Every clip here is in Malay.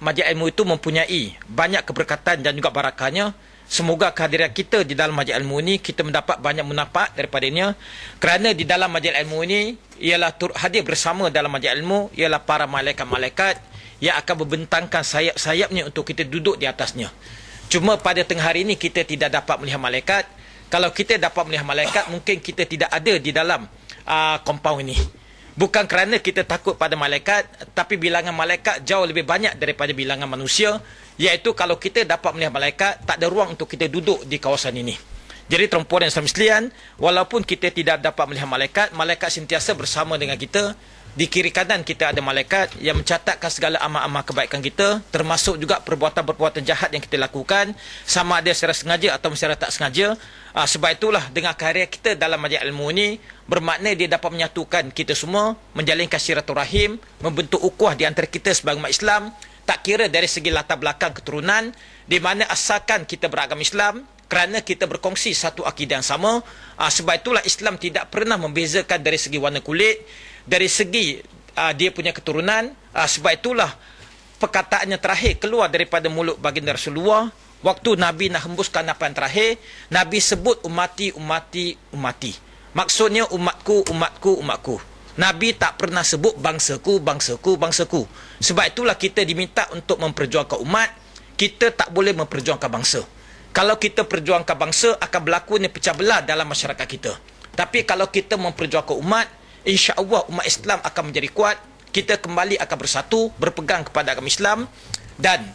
majlis ilmu itu mempunyai banyak keberkatan dan juga barakahnya. Semoga kehadiran kita di dalam majlis ilmu ini kita mendapat banyak manfaat daripadanya, kerana di dalam majlis ilmu ini ialah hadir bersama dalam majlis ilmu ialah para malaikat-malaikat yang akan membentangkan sayap-sayapnya untuk kita duduk di atasnya. Cuma pada tengah hari ini kita tidak dapat melihat malaikat. Kalau kita dapat melihat malaikat, mungkin kita tidak ada di dalam kompaun ini. Bukan kerana kita takut pada malaikat, tapi bilangan malaikat jauh lebih banyak daripada bilangan manusia. Iaitu kalau kita dapat melihat malaikat, tak ada ruang untuk kita duduk di kawasan ini. Jadi tuan-puan dan saudara sekalian, walaupun kita tidak dapat melihat malaikat, malaikat sentiasa bersama dengan kita. Di kiri kanan kita ada malaikat yang mencatatkan segala amal-amal kebaikan kita, termasuk juga perbuatan-perbuatan jahat yang kita lakukan, sama ada secara sengaja atau secara tak sengaja. Sebab itulah dengan karya kita dalam majlis ilmu ini, bermakna dia dapat menyatukan kita semua, menjalinkan silaturahim, membentuk ukhuwah di antara kita sebagai umat Islam, tak kira dari segi latar belakang keturunan, di mana asalkan kita beragama Islam, kerana kita berkongsi satu akidah yang sama. Sebab itulah Islam tidak pernah membezakan dari segi warna kulit, dari segi dia punya keturunan. Sebab itulah perkataannya terakhir keluar daripada mulut baginda Rasulullah, waktu Nabi nak hembuskan napas terakhir, Nabi sebut umati, umati, umati. Maksudnya umatku, umatku, umatku. Nabi tak pernah sebut bangsaku, bangsaku, bangsaku. Sebab itulah kita diminta untuk memperjuangkan umat. Kita tak boleh memperjuangkan bangsa. Kalau kita perjuangkan bangsa, akan berlakunya pecah belah dalam masyarakat kita. Tapi kalau kita memperjuangkan umat, insya-Allah umat Islam akan menjadi kuat. Kita kembali akan bersatu, berpegang kepada agama Islam. Dan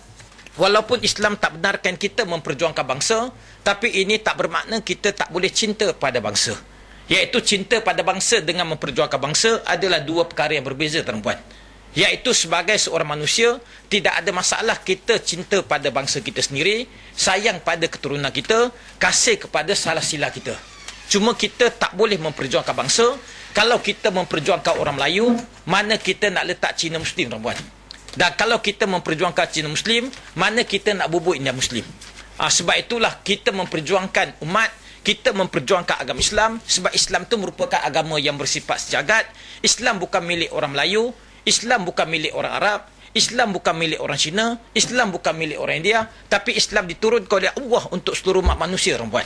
walaupun Islam tak benarkan kita memperjuangkan bangsa, tapi ini tak bermakna kita tak boleh cinta pada bangsa. Iaitu cinta pada bangsa dengan memperjuangkan bangsa adalah dua perkara yang berbeza, tuan-puan. Iaitu sebagai seorang manusia, tidak ada masalah kita cinta pada bangsa kita sendiri, sayang pada keturunan kita, kasih kepada salah sila kita. Cuma kita tak boleh memperjuangkan bangsa. Kalau kita memperjuangkan orang Melayu, mana kita nak letak Cina Muslim, tuan-puan. Dan kalau kita memperjuangkan Cina Muslim, mana kita nak bubuh India Muslim. Sebab itulah kita memperjuangkan umat, kita memperjuangkan agama Islam, sebab Islam itu merupakan agama yang bersifat sejagat. Islam bukan milik orang Melayu, Islam bukan milik orang Arab, Islam bukan milik orang Cina, Islam bukan milik orang India, tapi Islam diturunkan oleh Allah untuk seluruh umat manusia, tuan-puan.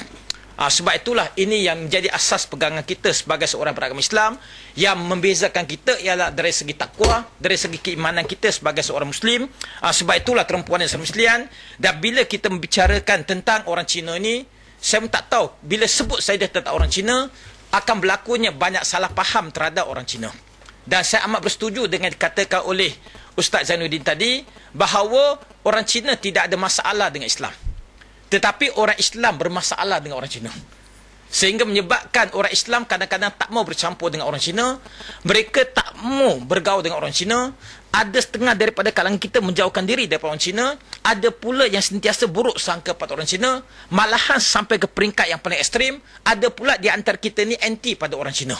Sebab itulah ini yang menjadi asas pegangan kita sebagai seorang beragama Islam. Yang membezakan kita ialah dari segi takwa, dari segi keimanan kita sebagai seorang Muslim. Sebab itulah tuan-puan dan saudara sekalian, dan bila kita membicarakan tentang orang Cina ini, saya pun tak tahu, bila sebut saya tentang orang Cina, akan berlakunya banyak salah faham terhadap orang Cina. Dan saya amat bersetuju dengan dikatakan oleh Ustaz Zainuddin tadi, bahawa orang Cina tidak ada masalah dengan Islam. Tetapi orang Islam bermasalah dengan orang Cina. Sehingga menyebabkan orang Islam kadang-kadang tak mau bercampur dengan orang Cina. Mereka tak mau bergaul dengan orang Cina. Ada setengah daripada kalangan kita menjauhkan diri daripada orang Cina. Ada pula yang sentiasa buruk sangka pada orang Cina. Malahan sampai ke peringkat yang paling ekstrim. Ada pula di antara kita ni anti pada orang Cina.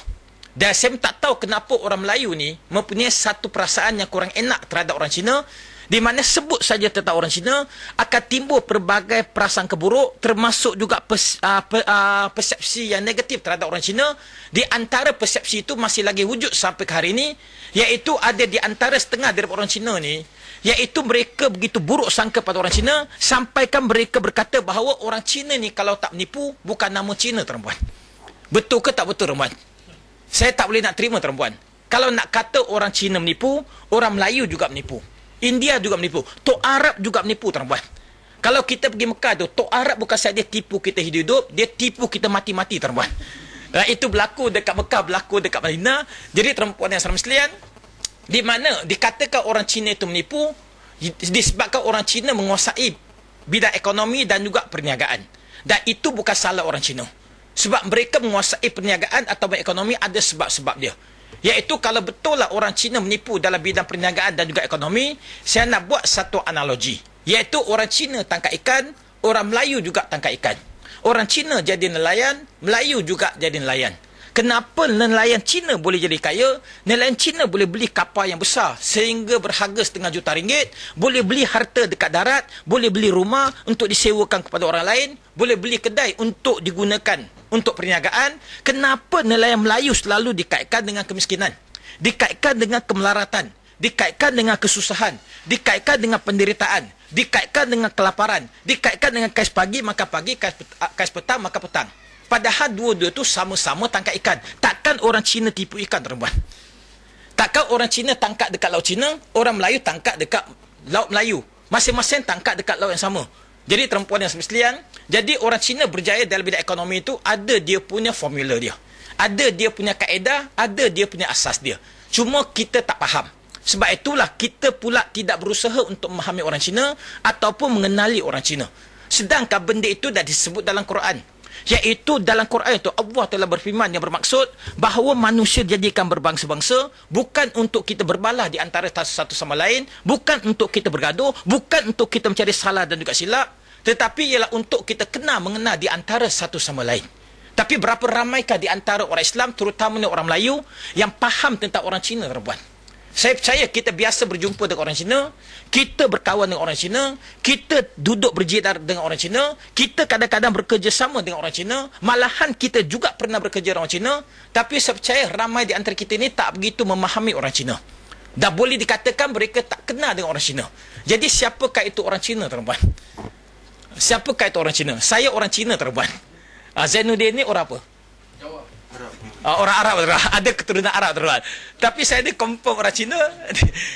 Dan saya tak tahu kenapa orang Melayu ni mempunyai satu perasaan yang kurang enak terhadap orang Cina, di mana sebut saja tentang orang Cina akan timbul pelbagai prasangka buruk, termasuk juga persepsi yang negatif terhadap orang Cina. Di antara persepsi itu masih lagi wujud sampai ke hari ini, iaitu ada di antara setengah daripada orang Cina ni, iaitu mereka begitu buruk sangka pada orang Cina, sampaikan mereka berkata bahawa orang Cina ni kalau tak menipu, bukan nama Cina, tuan-puan. Betul ke tak betul, tuan-puan? Saya tak boleh nak terima, tuan-puan. Kalau nak kata orang Cina menipu, orang Melayu juga menipu. India juga menipu. Tok Arab juga menipu, tuan-puan. Kalau kita pergi Mekah tu, Tok Arab bukan saja tipu kita hidup, dia tipu kita mati-mati, tuan-puan. Itu berlaku dekat Mekah, berlaku dekat Madinah. Jadi, tuan-puan yang salam sekalian, di mana dikatakan orang Cina itu menipu, disebabkan orang Cina menguasai bidang ekonomi dan juga perniagaan. Dan itu bukan salah orang Cina. Sebab mereka menguasai perniagaan atau ekonomi, ada sebab-sebab dia. Iaitu kalau betul lah orang Cina menipu dalam bidang perniagaan dan juga ekonomi, saya nak buat satu analogi. Iaitu orang Cina tangkap ikan, orang Melayu juga tangkap ikan. Orang Cina jadi nelayan, Melayu juga jadi nelayan. Kenapa nelayan Cina boleh jadi kaya? Nelayan Cina boleh beli kapal yang besar sehingga berharga RM1,5 juta, boleh beli harta dekat darat, boleh beli rumah untuk disewakan kepada orang lain, boleh beli kedai untuk digunakan untuk perniagaan. Kenapa nelayan Melayu selalu dikaitkan dengan kemiskinan? Dikaitkan dengan kemelaratan, dikaitkan dengan kesusahan, dikaitkan dengan penderitaan, dikaitkan dengan kelaparan, dikaitkan dengan kais pagi maka pagi, kais petang maka petang. Padahal dua-dua tu sama-sama tangkap ikan. Takkan orang Cina tipu ikan, tuan-tuan? Takkan orang Cina tangkap dekat Laut Cina, orang Melayu tangkap dekat Laut Melayu. Masing-masing tangkap dekat laut yang sama. Jadi perempuan yang semestian, jadi orang Cina berjaya dalam bidang ekonomi itu ada dia punya formula dia. Ada dia punya kaedah, ada dia punya asas dia. Cuma kita tak faham. Sebab itulah kita pula tidak berusaha untuk memahami orang Cina ataupun mengenali orang Cina. Sedangkan benda itu dah disebut dalam Quran. Iaitu dalam Quran itu Allah telah berfirman yang bermaksud bahawa manusia dijadikan berbangsa-bangsa bukan untuk kita berbalah di antara satu sama lain, bukan untuk kita bergaduh, bukan untuk kita mencari salah dan juga silap, tetapi ialah untuk kita kenal mengenal di antara satu sama lain. Tapi berapa ramaikah di antara orang Islam, terutamanya orang Melayu, yang faham tentang orang Cina, tuan-tuan? Saya percaya kita biasa berjumpa dengan orang Cina, kita berkawan dengan orang Cina, kita duduk berjidar dengan orang Cina, kita kadang-kadang bekerjasama dengan orang Cina, malahan kita juga pernah bekerja dengan orang Cina, tapi saya percaya ramai di antara kita ini tak begitu memahami orang Cina. Dah boleh dikatakan mereka tak kenal dengan orang Cina. Jadi siapakah itu orang Cina, tuan-tuan? Siapakah itu orang Cina? Saya orang Cina, tuan-tuan. Zainuddin ni orang apa? Orang Arab, ada keturunan Arab, tuan-tuan. Tapi saya ni confirm orang Cina.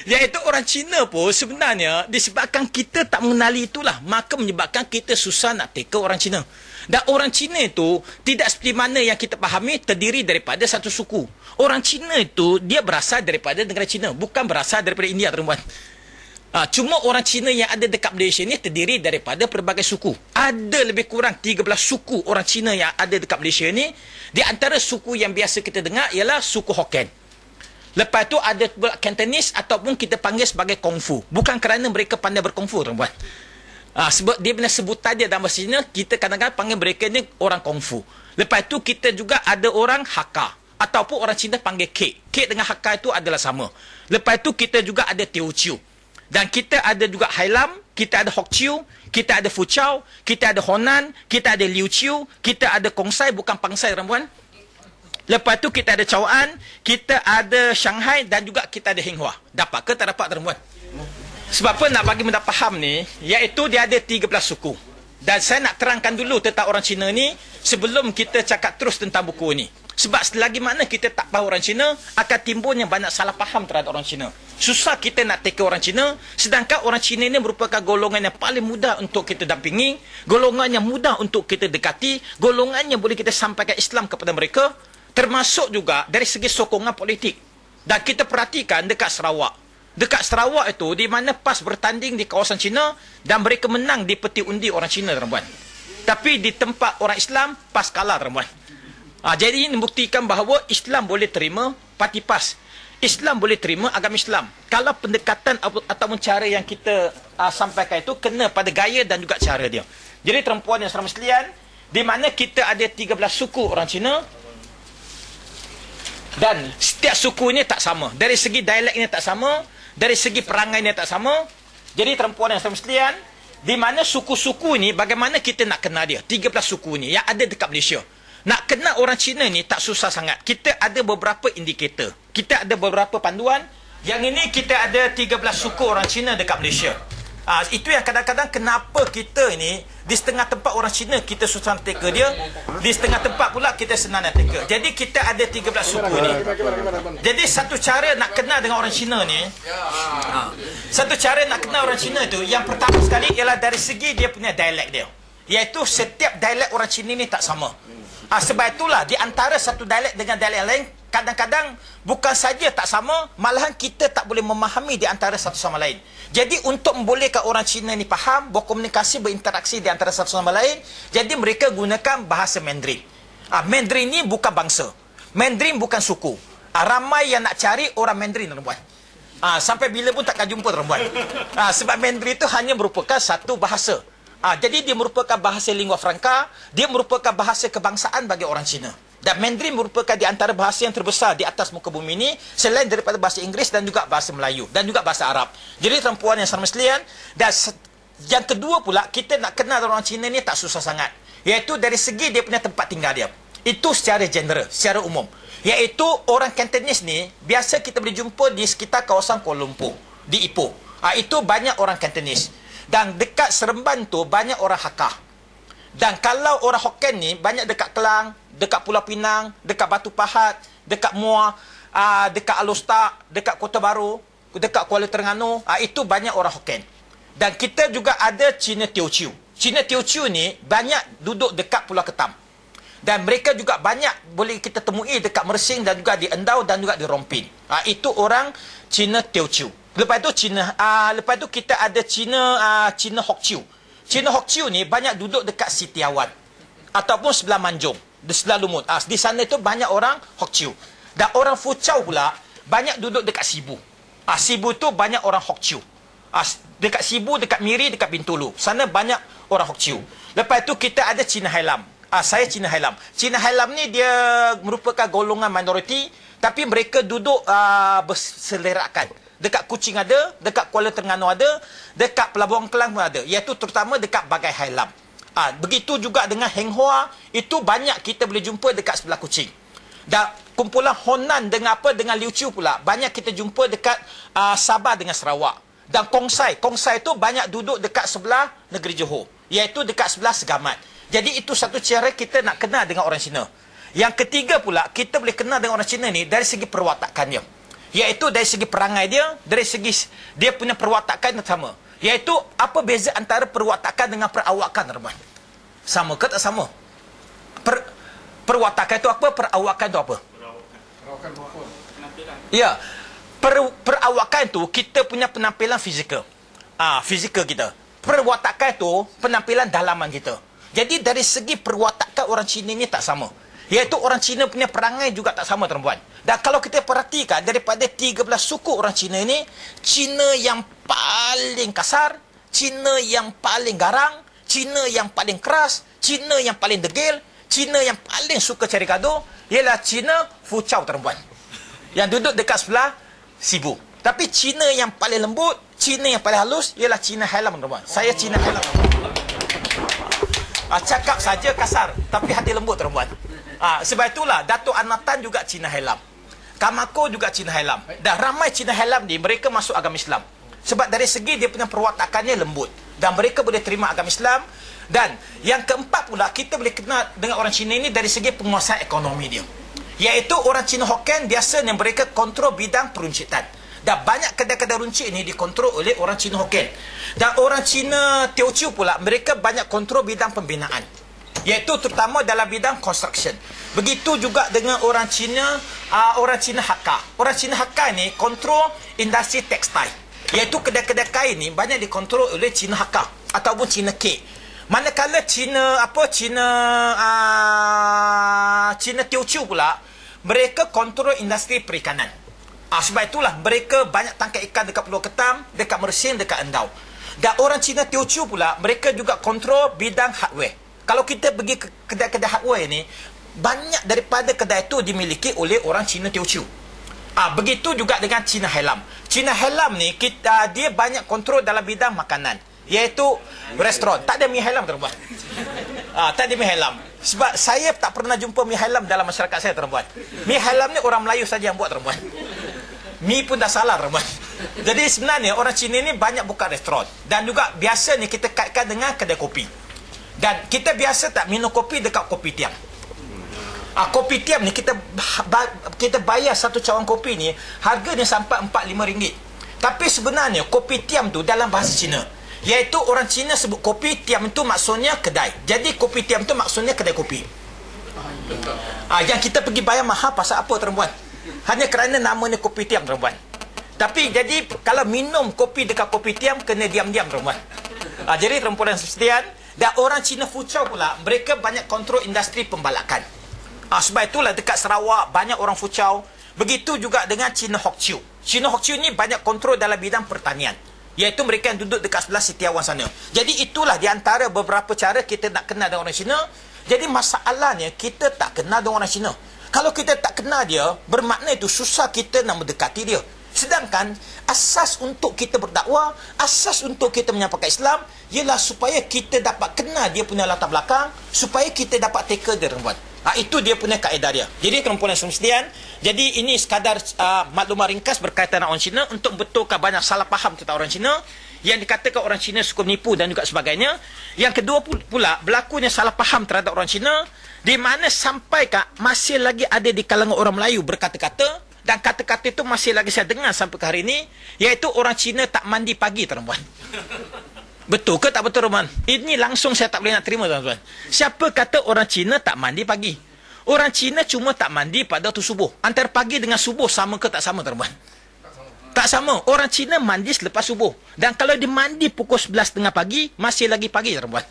Iaitu orang Cina pun sebenarnya disebabkan kita tak mengenali itulah, maka menyebabkan kita susah nak teka orang Cina. Dan orang Cina itu tidak seperti mana yang kita fahami terdiri daripada satu suku. Orang Cina itu dia berasal daripada negara Cina, bukan berasal daripada India, tuan-tuan. Cuma orang Cina yang ada dekat Malaysia ni terdiri daripada pelbagai suku. Ada lebih kurang 13 suku orang Cina yang ada dekat Malaysia ni. Di antara suku yang biasa kita dengar ialah suku Hokkien. Lepas tu ada Cantonese ataupun kita panggil sebagai Kungfu. Bukan kerana mereka pandai berkungfu, tuan-tuan. Sebab dia punya sebutan dia dalam bahasa Cina, kita kadang-kadang panggil mereka ni orang Kungfu. Lepas tu kita juga ada orang Hakka. Ataupun orang Cina panggil Kek. Kek dengan Hakka itu adalah sama. Lepas tu kita juga ada Teochew. Dan kita ada juga Hailam, kita ada Hokkien, kita ada Fuchao, kita ada Honan, kita ada Liu Chiu, kita ada Kongsai, bukan Pangsai, tuan-tuan. Lepas tu kita ada Chaoan, kita ada Shanghai dan juga kita ada Hinghua. Dapat ke tak dapat, tuan-tuan? Sebab apa nak bagi mudah faham ni, iaitu dia ada 13 suku. Dan saya nak terangkan dulu tentang orang Cina ni sebelum kita cakap terus tentang buku ni. Sebab selagi mana kita tak tahu orang Cina, akan timbulnya banyak salah faham terhadap orang Cina. Susah kita nak teka orang Cina, sedangkan orang Cina ini merupakan golongan yang paling mudah untuk kita dampingi, golongan yang mudah untuk kita dekati, golongan yang boleh kita sampaikan Islam kepada mereka, termasuk juga dari segi sokongan politik. Dan kita perhatikan dekat Sarawak. Dekat Sarawak itu, di mana PAS bertanding di kawasan Cina, dan mereka menang di peti undi orang Cina, tuan-tuan. Tapi di tempat orang Islam, PAS kalah, tuan-tuan. Jadi ini membuktikan bahawa Islam boleh terima parti PAS. Islam boleh terima agama Islam. Kalau pendekatan ataupun cara yang kita sampaikan itu kena pada gaya dan juga cara dia. Jadi perempuan yang saudara sekalian, di mana kita ada 13 suku orang Cina dan setiap sukunya tak sama. Dari segi dialeknya tak sama, dari segi perangainya tak sama. Jadi perempuan yang saudara sekalian, di mana suku-suku ni bagaimana kita nak kenal dia? 13 suku ni yang ada dekat Malaysia. Nak kenal orang Cina ni tak susah sangat. Kita ada beberapa indikator. Kita ada beberapa panduan. Yang ini kita ada 13 suku orang Cina dekat Malaysia. Itu yang kadang-kadang kenapa kita ni di setengah tempat orang Cina kita susah nak teka dia. Di setengah tempat pula kita senang nak teka. Jadi kita ada 13 suku ni. Jadi satu cara nak kenal dengan orang Cina ni, satu cara nak kenal orang Cina tu, yang pertama sekali ialah dari segi dia punya dialek dia. Iaitu setiap dialek orang Cina ni tak sama. Sebab itulah di antara satu dialek dengan dialek lain kadang-kadang bukan saja tak sama, malahan kita tak boleh memahami di antara satu sama lain. Jadi untuk membolehkan orang Cina ni faham, berkomunikasi, berinteraksi di antara satu sama lain, jadi mereka gunakan bahasa Mandarin. Mandarin ni bukan bangsa. Mandarin bukan suku. Ramai yang nak cari orang Mandarin, tuan-tuan. Sampai bila pun takkan jumpa, tuan-tuan. Sebab Mandarin itu hanya merupakan satu bahasa. Jadi dia merupakan bahasa lingua franca, dia merupakan bahasa kebangsaan bagi orang Cina. Dan Mandarin merupakan di antara bahasa yang terbesar di atas muka bumi ini, selain daripada bahasa Inggeris dan juga bahasa Melayu dan juga bahasa Arab. Jadi tuan-puan yang saudara sekalian, dan yang kedua pula, kita nak kenal orang Cina ni tak susah sangat. Iaitu dari segi dia punya tempat tinggal dia. Itu secara general, secara umum. Iaitu orang Cantonese ni, biasa kita boleh jumpa di sekitar kawasan Kuala Lumpur, di Ipoh. Itu banyak orang Cantonese. Dan dekat Seremban tu, banyak orang Hakka. Dan kalau orang Hokkien ni, banyak dekat Kelang, dekat Pulau Pinang, dekat Batu Pahat, dekat Muar, dekat Alostak, dekat Kota Baru, dekat Kuala Terengganu, itu banyak orang Hokkien. Dan kita juga ada Cina Teochew. Cina Teochew ni banyak duduk dekat Pulau Ketam. Dan mereka juga banyak boleh kita temui dekat Mersing dan juga di Endau dan juga di Rompin. Itu orang Cina Teochew. Lepas tu kita ada Cina Hokchew. Cina Hokchew ni banyak duduk dekat Sitiawan ataupun sebelah Manjung, di sebelah Lumut. Di sana tu banyak orang Hokchew. Dan orang Fuchau pula banyak duduk dekat Sibu. Sibu tu banyak orang Hokchew. Dekat Sibu, dekat Miri, dekat Bintulu. Sana banyak orang Hokchew. Lepas tu kita ada Cina Hailam. Saya Cina Hailam. Cina Hailam ni dia merupakan golongan minoriti, tapi mereka duduk berselerakan. Dekat Kuching ada, dekat Kuala Terengganu ada, dekat Pelabuhan Kelang pun ada. Iaitu terutama dekat Bagai Hailam. Begitu juga dengan Heng Hoa, itu banyak kita boleh jumpa dekat sebelah Kuching. Dan kumpulan Honan dengan Liu Chiu pula, banyak kita jumpa dekat Sabah dengan Sarawak. Dan Kongsai tu banyak duduk dekat sebelah negeri Johor, iaitu dekat sebelah Segamat. Jadi itu satu cara kita nak kenal dengan orang Cina. Yang ketiga pula, kita boleh kenal dengan orang Cina ni dari segi perwatakan dia. Iaitu dari segi perangai dia, dari segi dia punya perwatakan yang sama. Iaitu apa beza antara perwatakan dengan perawakan, teman? Sama ke tak sama? Perwatakan itu apa? Perawakan itu apa? Perawakan apa? Penampilan. Ya. Perawakan itu kita punya penampilan fizikal. Fizikal kita. Perwatakan itu penampilan dalaman kita. Jadi dari segi perwatakan orang Cina ni tak sama. Iaitu orang Cina punya perangai juga tak sama, tuan-puan. Dan kalau kita perhatikan daripada 13 suku orang Cina ni, Cina yang paling kasar, Cina yang paling garang, Cina yang paling keras, Cina yang paling degil, Cina yang paling suka cari gaduh ialah Cina Fuchau, tuan-puan. Yang duduk dekat sebelah Sibu. Tapi Cina yang paling lembut, Cina yang paling halus ialah Cina Hailam, tuan-puan. Saya Cina Hailam. Cakap saja kasar, tapi hati lembut, tuan-puan. Sebab itulah Datuk Anatan juga Cina Hailam, Kamako juga Cina Hailam. Dan ramai Cina Hailam ni mereka masuk agama Islam. Sebab dari segi dia punya perwatakannya lembut, dan mereka boleh terima agama Islam. Dan yang keempat pula, kita boleh kenal dengan orang Cina ini dari segi penguasaan ekonomi dia. Iaitu orang Cina Hokkien biasanya mereka kontrol bidang peruncitan. Dan banyak kedai-kedai runcit ini dikontrol oleh orang Cina Hokkien. Dan orang Cina Teochew pula, mereka banyak kontrol bidang pembinaan. Iaitu terutama dalam bidang construction. Begitu juga dengan orang Cina Hakka. Orang Cina Hakka ni kontrol industri tekstil. Iaitu kedai-kedai kain ni banyak dikontrol oleh Cina Hakka ataupun Cina K. Manakala Cina Teochew pula, mereka kontrol industri perikanan. Sebab itulah mereka banyak tangkap ikan dekat Pulau Ketam, dekat Mersing, dekat Endau. Dan orang Cina Teochew pula, mereka juga kontrol bidang hardware. Kalau kita pergi ke kedai-kedai hardware ni, banyak daripada kedai itu dimiliki oleh orang Cina Teochew. Begitu juga dengan Cina Hailam. Cina Hailam ni, dia banyak kontrol dalam bidang makanan. Iaitu restoran. Tak ada mi Hailam, tuan-puan. Tak ada mi Hailam. Sebab saya tak pernah jumpa mi Hailam dalam masyarakat saya, tuan-puan. Mi Hailam ni orang Melayu saja yang buat, tuan-puan. Mi pun dah salah, tuan-puan. Jadi sebenarnya orang Cina ni banyak buka restoran. Dan juga biasanya kita kaitkan dengan kedai kopi. Dan kita biasa tak minum kopi dekat kopi tiam. Kopi tiam ni kita bayar satu cawan kopi ni, harganya sampai 4-5 ringgit. Tapi sebenarnya kopi tiam tu dalam bahasa Cina, iaitu orang Cina sebut kopi tiam tu maksudnya kedai. Jadi kopi tiam tu maksudnya kedai kopi. Yang kita pergi bayar mahal pasal apa, tuan-puan? Hanya kerana namanya kopi tiam, tuan-puan. Tapi jadi kalau minum kopi dekat kopi tiam, kena diam-diam, tuan-puan. Jadi tuan-puan dan sekalian, dan orang Cina Fuchau pula, mereka banyak kontrol industri pembalakan. Sebab itulah dekat Sarawak banyak orang Fuchau. Begitu juga dengan Cina Hokchew. Cina Hokchew ni banyak kontrol dalam bidang pertanian. Iaitu mereka yang duduk dekat sebelah Sitiawan sana. Jadi itulah di antara beberapa cara kita nak kenal dengan orang Cina. Jadi masalahnya kita tak kenal dengan orang Cina. Kalau kita tak kenal dia, bermakna itu susah kita nak mendekati dia. Sedangkan asas untuk kita berdakwah, asas untuk kita menyampaikan Islam ialah supaya kita dapat kenal dia punya latar belakang, supaya kita dapat tackle dia, tuan-puan. Itu dia punya kaedah dia. Jadi tuan-tuan dan sekalian, jadi ini sekadar maklumat ringkas berkaitan dengan orang Cina untuk betulkan banyak salah faham tentang orang Cina yang dikatakan orang Cina suka menipu dan juga sebagainya. Yang kedua pula, berlakunya salah faham terhadap orang Cina di mana sampai masih lagi ada di kalangan orang Melayu berkata-kata, dan kata-kata itu masih lagi saya dengar sampai ke hari ini, iaitu orang Cina tak mandi pagi, tuan-tuan. Betul ke tak betul, Roman? Ini langsung saya tak boleh nak terima, tuan-tuan. Siapa kata orang Cina tak mandi pagi? Orang Cina cuma tak mandi pada waktu subuh. Antara pagi dengan subuh sama ke tak sama, tuan-tuan? Tak sama. Orang Cina mandi selepas subuh. Dan kalau dia mandi pukul 11.30 pagi, masih lagi pagi, tuan-tuan.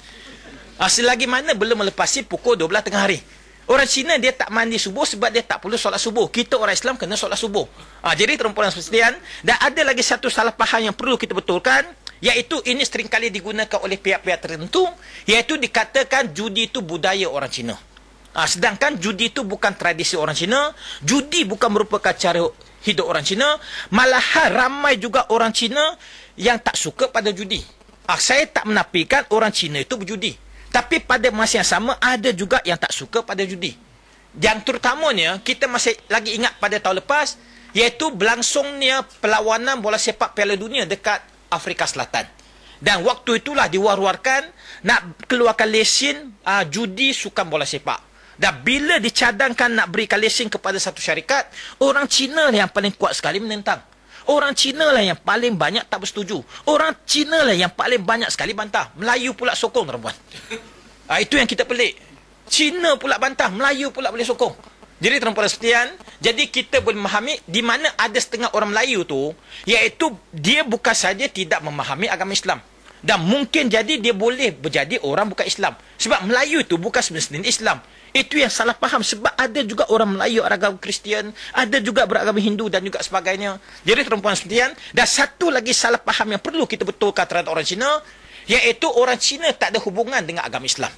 Selagi mana belum melepasi pukul 12 tengah hari. Orang Cina dia tak mandi subuh sebab dia tak perlu solat subuh. Kita orang Islam kena solat subuh. Jadi tuan-tuan dan sekalian, dan ada lagi satu salah faham yang perlu kita betulkan, iaitu ini seringkali digunakan oleh pihak-pihak tertentu, iaitu dikatakan judi itu budaya orang Cina. Sedangkan judi itu bukan tradisi orang Cina, judi bukan merupakan cara hidup orang Cina, malahan ramai juga orang Cina yang tak suka pada judi. Saya tak menafikan orang Cina itu berjudi, tapi pada masa yang sama ada juga yang tak suka pada judi. Yang terutamanya kita masih lagi ingat pada tahun lepas, iaitu berlangsungnya perlawanan bola sepak Piala Dunia dekat Afrika Selatan. Dan waktu itulah diwar-warkan nak keluarkan lesen judi sukan bola sepak. Dan bila dicadangkan nak berikan lesen kepada satu syarikat, orang Cina lah yang paling kuat sekali menentang. Orang Cina lah yang paling banyak tak bersetuju. Orang Cina lah yang paling banyak sekali bantah. Melayu pula sokong, tuan-tuan. Itu yang kita pelik. Cina pula bantah, Melayu pula boleh sokong. Jadi tuan-tuan sekalian, jadi kita boleh memahami di mana ada setengah orang Melayu tu, iaitu dia bukan saja tidak memahami agama Islam, dan mungkin jadi dia boleh berjadi orang bukan Islam. Sebab Melayu itu bukan sebenarnya Islam. Itu yang salah faham. Sebab ada juga orang Melayu beragama Kristian, ada juga beragama Hindu dan juga sebagainya. Jadi tuan-tuan sekalian, dan satu lagi salah faham yang perlu kita betulkan terhadap orang Cina, iaitu orang Cina tak ada hubungan dengan agama Islam.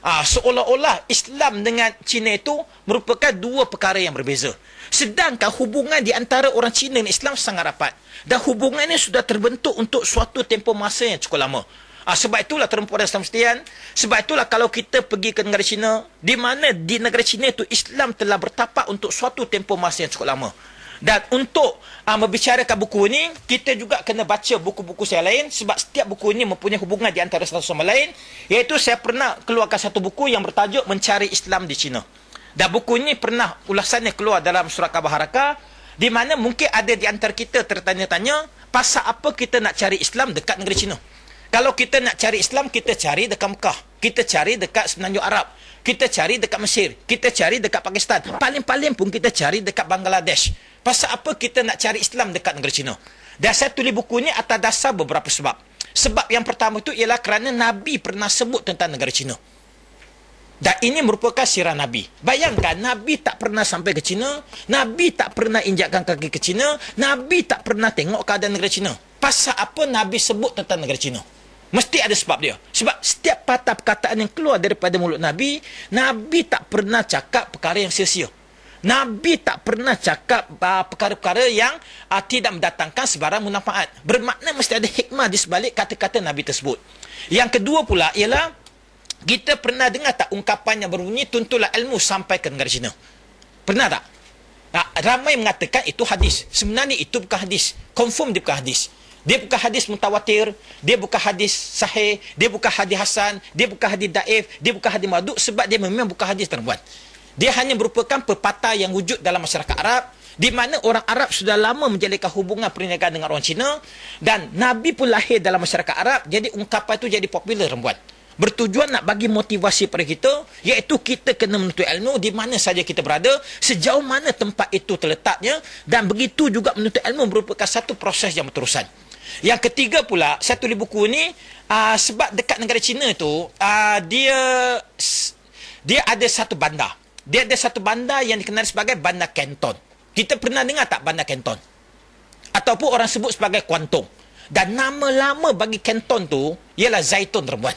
Seolah-olah Islam dengan Cina itu merupakan dua perkara yang berbeza. Sedangkan hubungan di antara orang Cina dan Islam sangat rapat. Dan hubungan ini sudah terbentuk untuk suatu tempoh masa yang cukup lama. Sebab itulah tuan-tuan dan sekalian, sebab itulah kalau kita pergi ke negara Cina, di mana di negara Cina itu Islam telah bertapak untuk suatu tempoh masa yang cukup lama. Dan untuk membicarakan buku ini, kita juga kena baca buku-buku saya lain, sebab setiap buku ini mempunyai hubungan di antara satu sama lain. Iaitu saya pernah keluarkan satu buku yang bertajuk Mencari Islam di Cina. Dan buku ini pernah ulasannya keluar dalam surat khabar Harakah, di mana mungkin ada di antara kita tertanya-tanya, pasal apa kita nak cari Islam dekat negara Cina? Kalau kita nak cari Islam, kita cari dekat Mekah, kita cari dekat Semenanjung Arab, kita cari dekat Mesir, kita cari dekat Pakistan, paling-paling pun kita cari dekat Bangladesh. Pasal apa kita nak cari Islam dekat negara Cina? Dan saya tulis buku ini atas dasar beberapa sebab. Sebab yang pertama itu ialah kerana Nabi pernah sebut tentang negara Cina. Dan ini merupakan sirah Nabi. Bayangkan, Nabi tak pernah sampai ke Cina, Nabi tak pernah injakkan kaki ke Cina, Nabi tak pernah tengok keadaan negara Cina. Pasal apa Nabi sebut tentang negara Cina? Mesti ada sebab dia. Sebab setiap patah perkataan yang keluar daripada mulut Nabi, Nabi tak pernah cakap perkara yang sia-sia. Nabi tak pernah cakap perkara-perkara yang tidak mendatangkan sebarang manfaat. Bermakna mesti ada hikmah di sebalik kata-kata Nabi tersebut. Yang kedua pula ialah, kita pernah dengar tak ungkapan yang berbunyi, tuntulah ilmu sampai ke negara Cina? Pernah tak? Ramai mengatakan itu hadis. Sebenarnya itu bukan hadis. Confirm dia bukan hadis. Dia bukan hadis mutawatir, dia bukan hadis sahih, dia bukan hadis hasan, dia bukan hadis daif, dia bukan hadis maduk, sebab dia memang bukan hadis, tuan-tuan. Dia hanya merupakan pepatah yang wujud dalam masyarakat Arab, di mana orang Arab sudah lama menjalinkan hubungan perniagaan dengan orang Cina, dan Nabi pun lahir dalam masyarakat Arab, jadi ungkapan itu jadi popular, tuan-tuan. Bertujuan nak bagi motivasi pada kita, iaitu kita kena menuntut ilmu di mana saja kita berada, sejauh mana tempat itu terletaknya, dan begitu juga menuntut ilmu merupakan satu proses yang berterusan. Yang ketiga pula, saya tulis buku ni sebab dekat negara Cina tu dia ada satu bandar. Dia ada satu bandar yang dikenali sebagai Bandar Canton. Kita pernah dengar tak Bandar Canton? Ataupun orang sebut sebagai Kuantung. Dan nama lama bagi Canton tu ialah zaitun, tuan-tuan.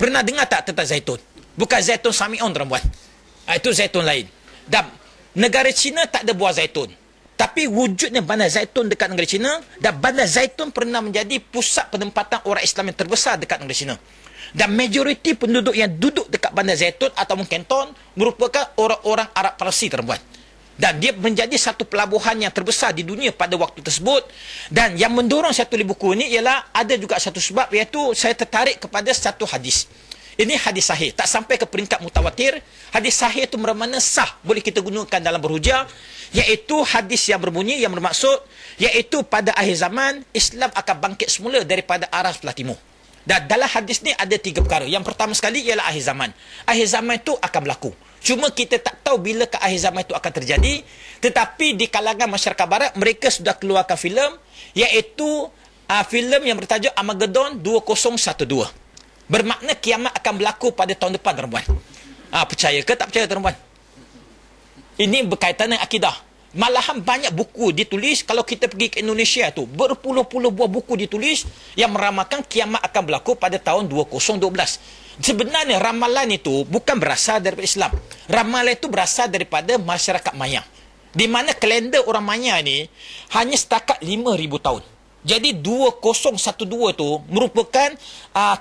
Pernah dengar tak tentang zaitun? Bukan zaitun Samion, tuan-tuan. Itu zaitun lain. Dan negara Cina tak ada buah zaitun. Tapi wujudnya bandar zaitun dekat negara Cina, dan bandar zaitun pernah menjadi pusat penempatan orang Islam yang terbesar dekat negara Cina. Dan majoriti penduduk yang duduk dekat Bandar Zaitun atau Canton merupakan orang-orang Arab Parsi, tuan-tuan. Dan dia menjadi satu pelabuhan yang terbesar di dunia pada waktu tersebut. Dan yang mendorong saya tulis buku ini ialah ada juga satu sebab, iaitu saya tertarik kepada satu hadis. Ini hadis sahih, tak sampai ke peringkat mutawatir. Hadis sahih itu bermakna sah, boleh kita gunakan dalam berhujah, iaitu hadis yang berbunyi, yang bermaksud, iaitu pada akhir zaman Islam akan bangkit semula daripada arah sebelah timur. Dan dalam hadis ni ada 3 perkara. Yang pertama sekali ialah akhir zaman. Akhir zaman itu akan berlaku. Cuma kita tak tahu bila ke akhir zaman itu akan terjadi. Tetapi di kalangan masyarakat barat, mereka sudah keluarkan filem, iaitu filem yang bertajuk Armageddon 2012. Bermakna kiamat akan berlaku pada tahun depan, tuan-tuan. Percaya ke tak percaya, tuan-tuan? Ini berkaitan dengan akidah. Malahan banyak buku ditulis. Kalau kita pergi ke Indonesia tu, berpuluh-puluh buah buku ditulis yang meramalkan kiamat akan berlaku pada tahun 2012. Sebenarnya ramalan itu bukan berasal daripada Islam. Ramalan itu berasal daripada masyarakat Maya. Di mana kalender orang Maya ni hanya setakat 5,000 tahun. Jadi 2012 tu merupakan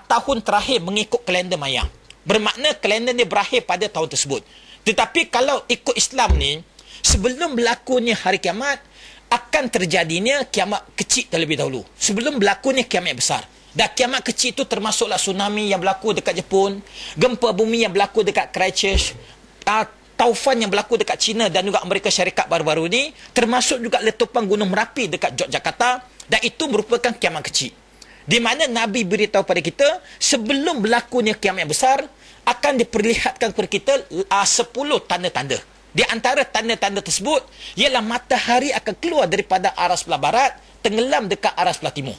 tahun terakhir mengikut kalender Maya. Bermakna kalender ni berakhir pada tahun tersebut. Tetapi kalau ikut Islam ni, sebelum berlakunya hari kiamat, akan terjadinya kiamat kecil terlebih dahulu. Sebelum berlakunya kiamat besar. Dan kiamat kecil itu termasuklah tsunami yang berlaku dekat Jepun, gempa bumi yang berlaku dekat Christchurch, taufan yang berlaku dekat China dan juga Amerika Syarikat baru-baru ni, termasuk juga letupan Gunung Merapi dekat Yogyakarta. Dan itu merupakan kiamat kecil. Di mana Nabi beritahu pada kita, sebelum berlakunya kiamat besar, akan diperlihatkan kepada kita 10 tanda-tanda. Di antara tanda-tanda tersebut, ialah matahari akan keluar daripada arah sebelah barat, tenggelam dekat arah sebelah timur.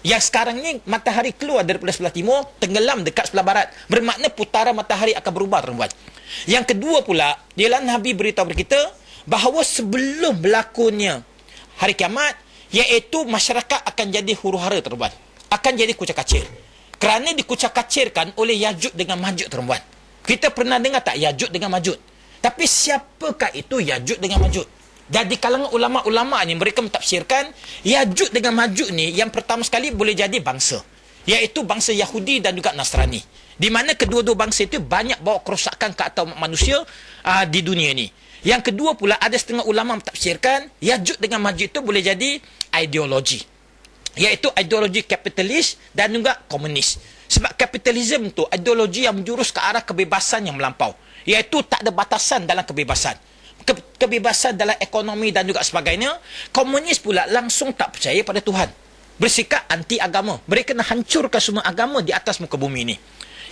Yang sekarang ni, matahari keluar daripada sebelah timur, tenggelam dekat sebelah barat. Bermakna putaran matahari akan berubah, tuan-tuan. Yang kedua pula, ialah Nabi beritahu kepada kita, bahawa sebelum berlakunya hari kiamat, iaitu masyarakat akan jadi huru-hara, tuan-tuan. Akan jadi kucak-kacir. Kerana dikucak-kacirkan oleh Yajuj dengan Majuj, tuan-tuan. Kita pernah dengar tak Yajuj dengan Majuj? Tapi siapakah itu Yajuj dengan Majuj? Dan di kalangan ulama'-ulama' ni, mereka mentafsirkan Yajuj dengan Majuj ni yang pertama sekali boleh jadi bangsa. Iaitu bangsa Yahudi dan juga Nasrani. Di mana kedua-dua bangsa itu banyak bawa kerosakan ke atas manusia di dunia ni. Yang kedua pula, ada setengah ulama mentafsirkan Yajuj dengan Majuj itu boleh jadi ideologi. Iaitu ideologi kapitalis dan juga komunis. Sebab kapitalisme itu ideologi yang menjurus ke arah kebebasan yang melampau. Iaitu tak ada batasan dalam kebebasan. Kebebasan dalam ekonomi dan juga sebagainya. Komunis pula langsung tak percaya pada Tuhan. Bersikap anti agama. Mereka nak hancurkan semua agama di atas muka bumi ini.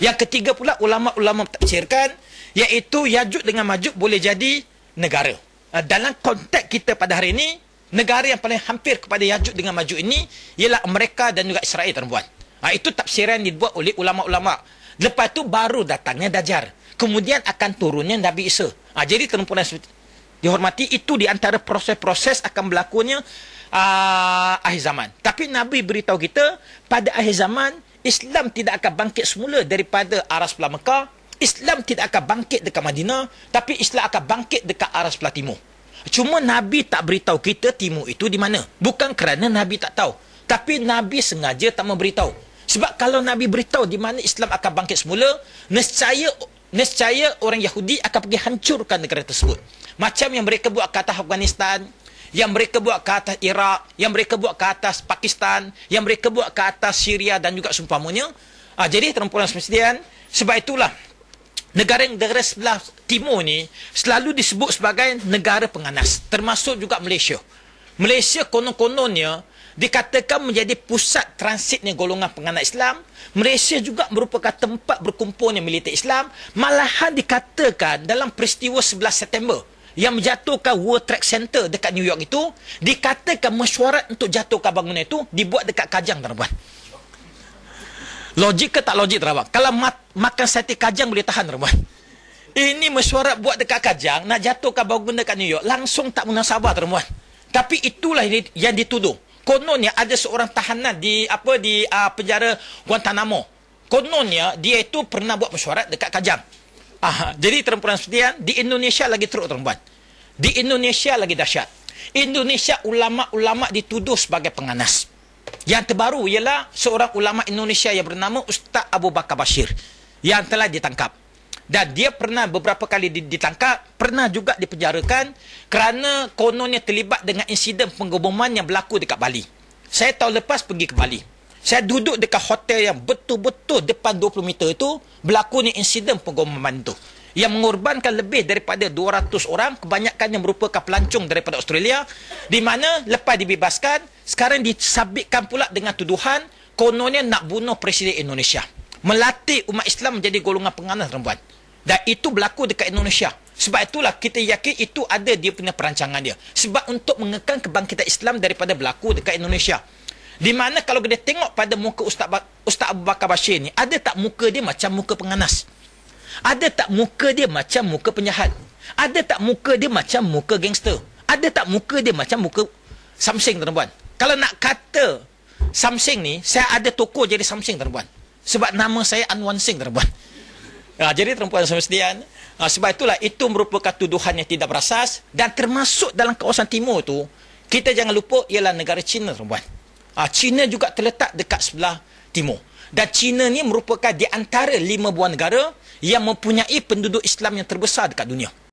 Yang ketiga pula, ulama'-ulama mentafsirkan, iaitu Yajuj dengan Majuj boleh jadi negara. Dalam konteks kita pada hari ini, negara yang paling hampir kepada Yajuj dengan Majuj ini ialah Amerika dan juga Israel, tuan-tuan. Itu tafsiran dibuat oleh ulama'-ulama'. Lepas tu baru datangnya Dajjal. Kemudian akan turunnya Nabi Isa. Jadi tuan-tuan dihormati, itu di antara proses-proses akan berlakunya akhir zaman. Tapi Nabi beritahu kita, pada akhir zaman, Islam tidak akan bangkit semula daripada arah sebelah Mekah. Islam tidak akan bangkit dekat Madinah, tapi Islam akan bangkit dekat arah sebelah timur. Cuma Nabi tak beritahu kita timur itu di mana. Bukan kerana Nabi tak tahu, tapi Nabi sengaja tak memberitahu. Sebab kalau Nabi beritahu di mana Islam akan bangkit semula, nescaya orang Yahudi akan pergi hancurkan negara tersebut. Macam yang mereka buat ke atas Afghanistan, yang mereka buat ke atas Iraq, yang mereka buat ke atas Pakistan, yang mereka buat ke atas Syria dan juga seumpamanya. Jadi tuan-tuan sekalian, sebab itulah negara-negara sebelah timur ni selalu disebut sebagai negara penganas, termasuk juga Malaysia. Malaysia konon-kononnya dikatakan menjadi pusat transitnya golongan penganut Islam. Malaysia juga merupakan tempat berkumpulnya militer Islam. Malahan dikatakan dalam peristiwa 11 September yang menjatuhkan World Trade Center dekat New York itu, dikatakan mesyuarat untuk jatuhkan bangunan itu dibuat dekat Kajang, tuan-tuan. Logik ke tak logik, tuan-tuan? Kalau makan sate Kajang boleh tahan, tuan-tuan. Ini mesyuarat buat dekat Kajang, nak jatuhkan bangunan dekat New York, langsung tak munasabah, tuan-tuan. Tapi itulah yang dituduh. Kononnya ada seorang tahanan di penjara Guantanamo. Kononnya dia itu pernah buat mesyuarat dekat Kajang. Jadi tuan-tuan sekalian, di Indonesia lagi teruk, tuan-tuan. Di Indonesia lagi dahsyat. Indonesia ulama'-ulama' dituduh sebagai penganas. Yang terbaru ialah seorang ulama Indonesia yang bernama Ustaz Abu Bakar Bashir yang telah ditangkap. Dan dia pernah beberapa kali ditangkap, pernah juga dipenjarakan kerana kononnya terlibat dengan insiden pengeboman yang berlaku dekat Bali. Saya tahun lepas pergi ke Bali. Saya duduk dekat hotel yang betul-betul depan 20 meter itu, berlaku ni insiden pengeboman itu, yang mengorbankan lebih daripada 200 orang, kebanyakannya merupakan pelancong daripada Australia, di mana lepas dibebaskan, sekarang disabitkan pula dengan tuduhan kononnya nak bunuh Presiden Indonesia, melatih umat Islam menjadi golongan penganas, tuan-tuan. Dan itu berlaku dekat Indonesia. Sebab itulah kita yakin itu ada dia punya perancangan dia. Sebab untuk mengekang kebangkitan Islam daripada berlaku dekat Indonesia. Di mana kalau kita tengok pada muka Ustaz Abu Bakar Bashir ni, ada tak muka dia macam muka penganas? Ada tak muka dia macam muka penjahat? Ada tak muka dia macam muka gangster? Ada tak muka dia macam muka Samsing, tuan-tuan? Kalau nak kata Samsing ni, saya ada toko jadi Samsing, tuan-tuan. Sebab nama saya Anwan Singh, tuan-tuan. Jadi tuan-tuan sekalian, sebab itulah itu merupakan tuduhan yang tidak berasas, dan termasuk dalam kawasan timur tu, kita jangan lupa ialah negara China, tuan-tuan. China juga terletak dekat sebelah timur. Dan China ni merupakan di antara 5 buah negara yang mempunyai penduduk Islam yang terbesar dekat dunia.